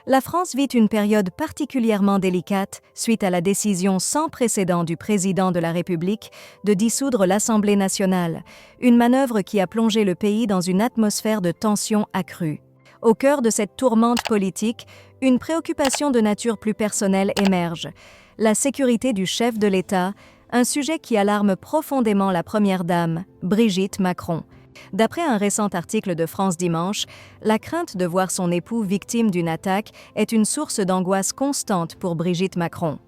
La France vit une période particulièrement délicate suite à la décision sans précédent du président de la République de dissoudre l'Assemblée nationale, une manœuvre qui a plongé le pays dans une atmosphère de tension accrue. Au cœur de cette tourmente politique, une préoccupation de nature plus personnelle émerge, la sécurité du chef de l'État, un sujet qui alarme profondément la Première Dame, Brigitte Macron. D'après un récent article de France Dimanche, la crainte de voir son époux victime d'une attaque est une source d'angoisse constante pour Brigitte Macron.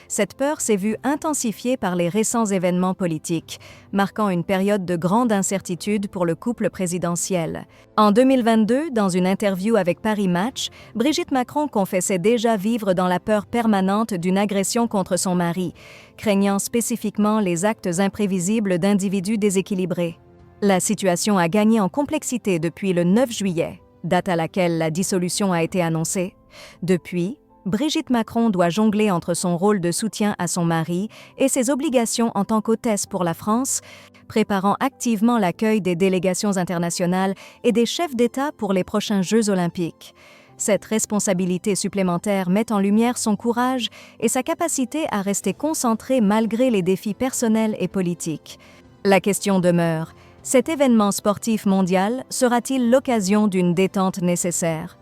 Cette peur s'est vue intensifiée par les récents événements politiques, marquant une période de grande incertitude pour le couple présidentiel. En 2022, dans une interview avec Paris Match, Brigitte Macron confessait déjà vivre dans la peur permanente d'une agression contre son mari, craignant spécifiquement les actes imprévisibles d'individus déséquilibrés. La situation a gagné en complexité depuis le 9 juillet, date à laquelle la dissolution a été annoncée. Depuis, Brigitte Macron doit jongler entre son rôle de soutien à son mari et ses obligations en tant qu'hôtesse pour la France, préparant activement l'accueil des délégations internationales et des chefs d'État pour les prochains Jeux olympiques. Cette responsabilité supplémentaire met en lumière son courage et sa capacité à rester concentrée malgré les défis personnels et politiques. La question demeure: cet événement sportif mondial sera-t-il l'occasion d'une détente nécessaire?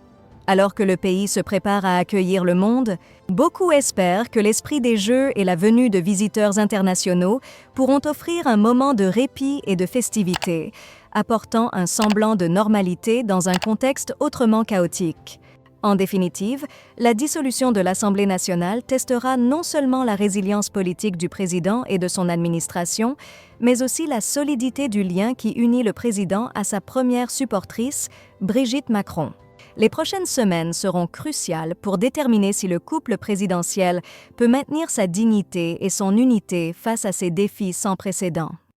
Alors que le pays se prépare à accueillir le monde, beaucoup espèrent que l'esprit des Jeux et la venue de visiteurs internationaux pourront offrir un moment de répit et de festivité, apportant un semblant de normalité dans un contexte autrement chaotique. En définitive, la dissolution de l'Assemblée nationale testera non seulement la résilience politique du président et de son administration, mais aussi la solidité du lien qui unit le président à sa première supportrice, Brigitte Macron. Les prochaines semaines seront cruciales pour déterminer si le couple présidentiel peut maintenir sa dignité et son unité face à ces défis sans précédent.